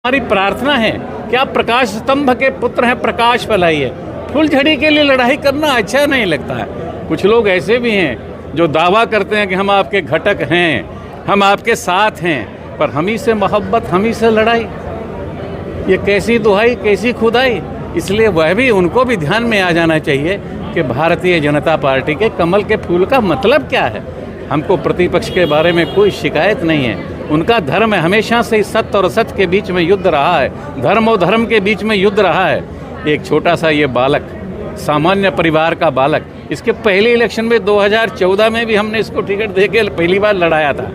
हमारी प्रार्थना है कि आप प्रकाश स्तंभ के पुत्र हैं, प्रकाश फैलाइए। फूलझड़ी के लिए लड़ाई करना अच्छा नहीं लगता है। कुछ लोग ऐसे भी हैं जो दावा करते हैं कि हम आपके घटक हैं, हम आपके साथ हैं, पर हम ही से मोहब्बत, हम ही से लड़ाई, ये कैसी दुहाई, कैसी खुदाई। इसलिए वह भी, उनको भी ध्यान में आ जाना चाहिए कि भारतीय जनता पार्टी के कमल के फूल का मतलब क्या है। हमको प्रतिपक्ष के बारे में कोई शिकायत नहीं है। उनका धर्म है, हमेशा से सत्य और असत्य के बीच में युद्ध रहा है, धर्म और धर्म के बीच में युद्ध रहा है। एक छोटा सा ये बालक, सामान्य परिवार का बालक, इसके पहले इलेक्शन में 2014 में भी हमने इसको टिकट देके पहली बार लड़ाया था,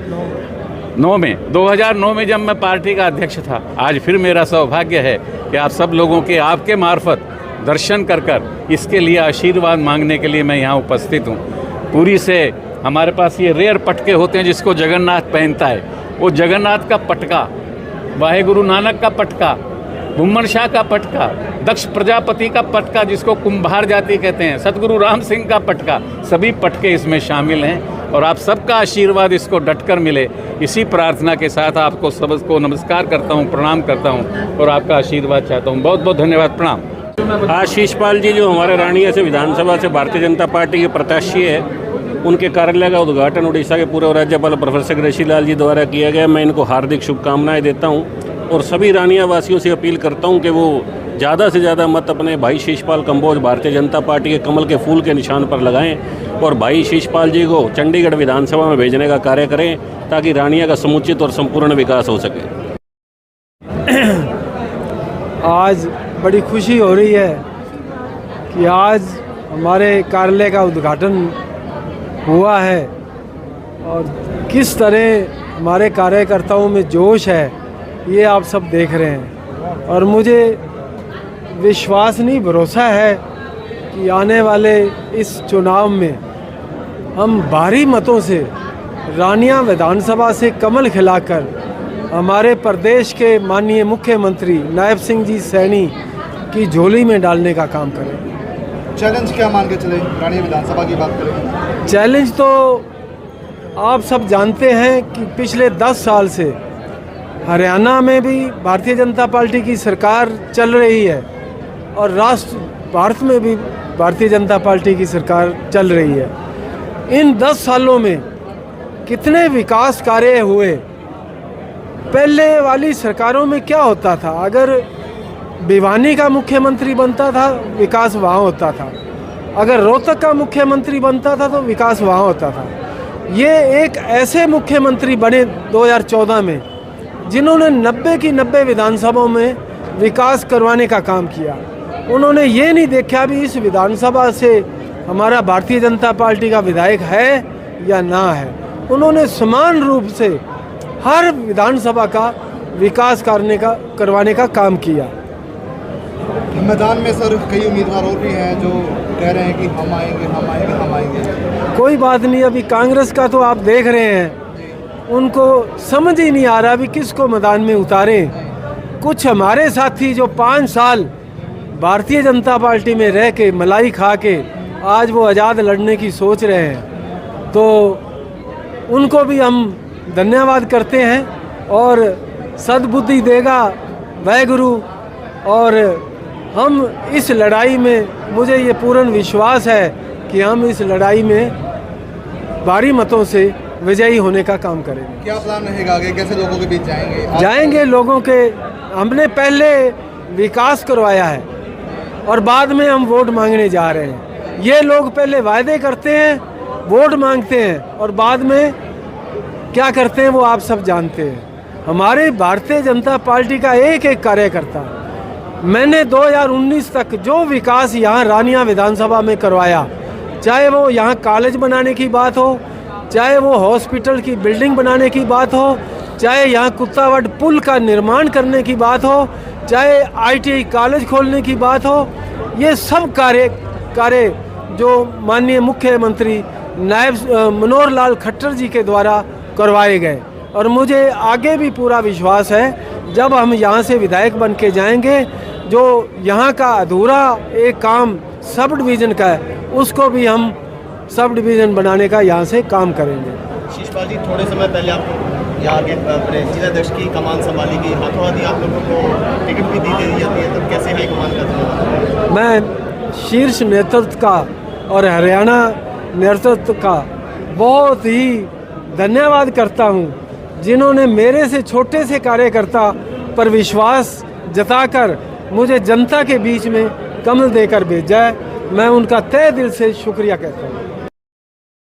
2009 में जब मैं पार्टी का अध्यक्ष था। आज फिर मेरा सौभाग्य है कि आप सब लोगों के, आपके मार्फत दर्शन कर कर इसके लिए आशीर्वाद मांगने के लिए मैं यहाँ उपस्थित हूँ। पूरी से हमारे पास ये रेयर पटके होते हैं जिसको जगन्नाथ पहनता है, वो जगन्नाथ का पटका, वाहे गुरु नानक का पटका, बुम्मन शाह का पटका, दक्ष प्रजापति का पटका जिसको कुंभार जाति कहते हैं, सतगुरु राम सिंह का पटका, सभी पटके इसमें शामिल हैं। और आप सबका आशीर्वाद इसको डटकर मिले, इसी प्रार्थना के साथ आपको सबको नमस्कार करता हूँ, प्रणाम करता हूँ और आपका आशीर्वाद चाहता हूँ। बहुत बहुत धन्यवाद, प्रणाम। आशीष पाल जी जो हमारे रानिया से विधानसभा से भारतीय जनता पार्टी के प्रत्याशी है, उनके कार्यालय का उद्घाटन उड़ीसा के पूर्व राज्यपाल प्रोफेसर ऋषि लाल जी द्वारा किया गया। मैं इनको हार्दिक शुभकामनाएं देता हूं और सभी रानिया वासियों से अपील करता हूं कि वो ज़्यादा से ज़्यादा मत अपने भाई शीशपाल कंबोज भारतीय जनता पार्टी के कमल के फूल के निशान पर लगाएं और भाई शीशपाल जी को चंडीगढ़ विधानसभा में भेजने का कार्य करें ताकि रानिया का समुचित और संपूर्ण विकास हो सके। आज बड़ी खुशी हो रही है कि आज हमारे कार्यालय का उद्घाटन हुआ है और किस तरह हमारे कार्यकर्ताओं में जोश है ये आप सब देख रहे हैं। और मुझे विश्वास नहीं, भरोसा है कि आने वाले इस चुनाव में हम भारी मतों से रानिया विधानसभा से कमल खिलाकर हमारे प्रदेश के माननीय मुख्यमंत्री नायब सिंह जी सैनी की झोली में डालने का काम करें। चैलेंज क्या मान के चले? रानिया विधानसभा की बात करें, चैलेंज तो आप सब जानते हैं कि पिछले 10 साल से हरियाणा में भी भारतीय जनता पार्टी की सरकार चल रही है और राष्ट्र भारत में भी भारतीय जनता पार्टी की सरकार चल रही है। इन 10 सालों में कितने विकास कार्य हुए। पहले वाली सरकारों में क्या होता था, अगर भिवानी का मुख्यमंत्री बनता था विकास वहाँ होता था, अगर रोहतक का मुख्यमंत्री बनता था तो विकास वहाँ होता था। ये एक ऐसे मुख्यमंत्री बने 2014 में जिन्होंने 90 की 90 विधानसभाओं में विकास करवाने का काम किया। उन्होंने ये नहीं देखा भी इस विधानसभा से हमारा भारतीय जनता पार्टी का विधायक है या ना है। उन्होंने समान रूप से हर विधानसभा का विकास करवाने का काम किया। मैदान में सर कई उम्मीदवार और भी हैं जो कह रहे हैं कि हम आएंगे, हम आएंगे, हम आएंगे। कोई बात नहीं, अभी कांग्रेस का तो आप देख रहे हैं, उनको समझ ही नहीं आ रहा अभी किसको मैदान में उतारें। कुछ हमारे साथी जो 5 साल भारतीय जनता पार्टी में रह के मलाई खा के आज वो आज़ाद लड़ने की सोच रहे हैं, तो उनको भी हम धन्यवाद करते हैं और सद्बुद्धि देगा वाहेगुरु। और हम इस लड़ाई में, मुझे ये पूर्ण विश्वास है कि हम इस लड़ाई में भारी मतों से विजयी होने का काम करेंगे। क्या प्लान रहेगा आगे, कैसे लोगों के बीच जाएंगे? जाएंगे लोगों के, हमने पहले विकास करवाया है और बाद में हम वोट मांगने जा रहे हैं। ये लोग पहले वायदे करते हैं, वोट मांगते हैं और बाद में क्या करते हैं वो आप सब जानते हैं। हमारे भारतीय जनता पार्टी का एक एक कार्यकर्ता, मैंने 2019 तक जो विकास यहाँ रानिया विधानसभा में करवाया, चाहे वो यहाँ कॉलेज बनाने की बात हो, चाहे वो हॉस्पिटल की बिल्डिंग बनाने की बात हो, चाहे यहाँ कुत्तावट पुल का निर्माण करने की बात हो, चाहे ITI कॉलेज खोलने की बात हो, ये सब कार्य जो माननीय मुख्यमंत्री नायब मनोहर लाल खट्टर जी के द्वारा करवाए गए। और मुझे आगे भी पूरा विश्वास है जब हम यहाँ से विधायक बन के जाएंगे, जो यहाँ का अधूरा एक काम सब डिवीज़न का है उसको भी हम सब डिवीज़न बनाने का यहाँ से काम करेंगे। शीशपाल जी, थोड़े समय पहले आपको यहाँ के अपने जिलाध्यक्ष की कमान संभाली गई, हाथों हाथ आप लोगों को टिकट भी दी जाती है, तब कैसे हाईकमान का धन्यवाद? मैं शीर्ष नेतृत्व का और हरियाणा नेतृत्व का बहुत ही धन्यवाद करता हूँ, जिन्होंने मेरे से छोटे से कार्यकर्ता पर विश्वास जताकर मुझे जनता के बीच में कमल देकर भेजा है। मैं उनका तहे दिल से शुक्रिया कहता हूँ।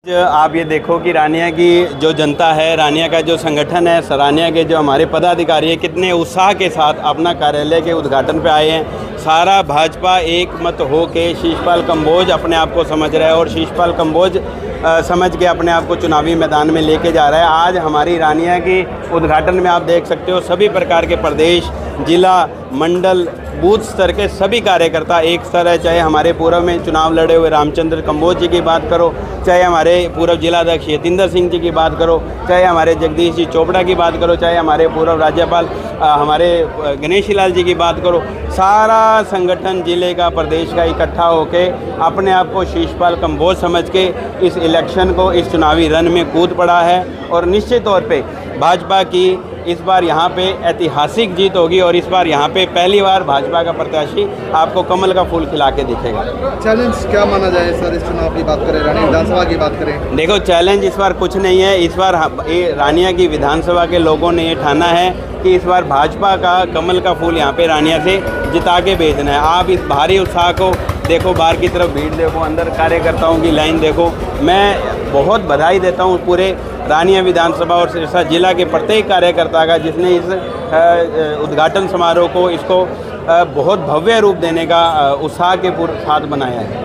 आप ये देखो कि रानिया की जो जनता है, रानिया का जो संगठन है, रानिया के जो हमारे पदाधिकारी हैं, कितने उत्साह के साथ अपना कार्यालय के उद्घाटन पे आए हैं। सारा भाजपा एक मत हो के शीशपाल कंबोज अपने आप को समझ रहा है और शीशपाल कंबोज समझ के अपने आप को चुनावी मैदान में लेके जा रहा है। आज हमारी रानिया की उद्घाटन में आप देख सकते हो सभी प्रकार के प्रदेश, जिला, मंडल, बूथ स्तर के सभी कार्यकर्ता एक स्तर है। चाहे हमारे पूर्व में चुनाव लड़े हुए रामचंद्र कंबोज जी की बात करो, चाहे हमारे पूर्व जिलाध्यक्ष यतिंदर सिंह जी की बात करो, चाहे हमारे जगदीश जी चोपड़ा की बात करो, चाहे हमारे पूर्व राज्यपाल हमारे गणेश लाल जी की बात करो, सारा संगठन जिले का, प्रदेश का इकट्ठा होके अपने आप को शीशपाल कंबोज समझ के इस इलेक्शन को, इस चुनावी रन में कूद पड़ा है। और निश्चित तौर पे भाजपा की इस बार यहाँ पे ऐतिहासिक जीत होगी और इस बार यहाँ पे पहली बार भाजपा का प्रत्याशी आपको कमल का फूल खिला के दिखेगा। चैलेंज क्या माना जाए सर, इस चुनाव की बात करें, रानिया विधानसभा की बात करें? देखो, चैलेंज इस बार कुछ नहीं है। इस बार रानिया की विधानसभा के लोगों ने ये ठाना है कि इस बार भाजपा का कमल का फूल यहाँ पे रानिया से जिता के भेजना है। आप इस भारी उत्साह को देखो, बाहर की तरफ भीड़ देखो, अंदर कार्यकर्ताओं की लाइन देखो। मैं बहुत बधाई देता हूँ पूरे रानिया विधानसभा और सिरसा जिला के प्रत्येक कार्यकर्ता का, जिसने इस उद्घाटन समारोह को, इसको बहुत भव्य रूप देने का उत्साह के साथ बनाया है।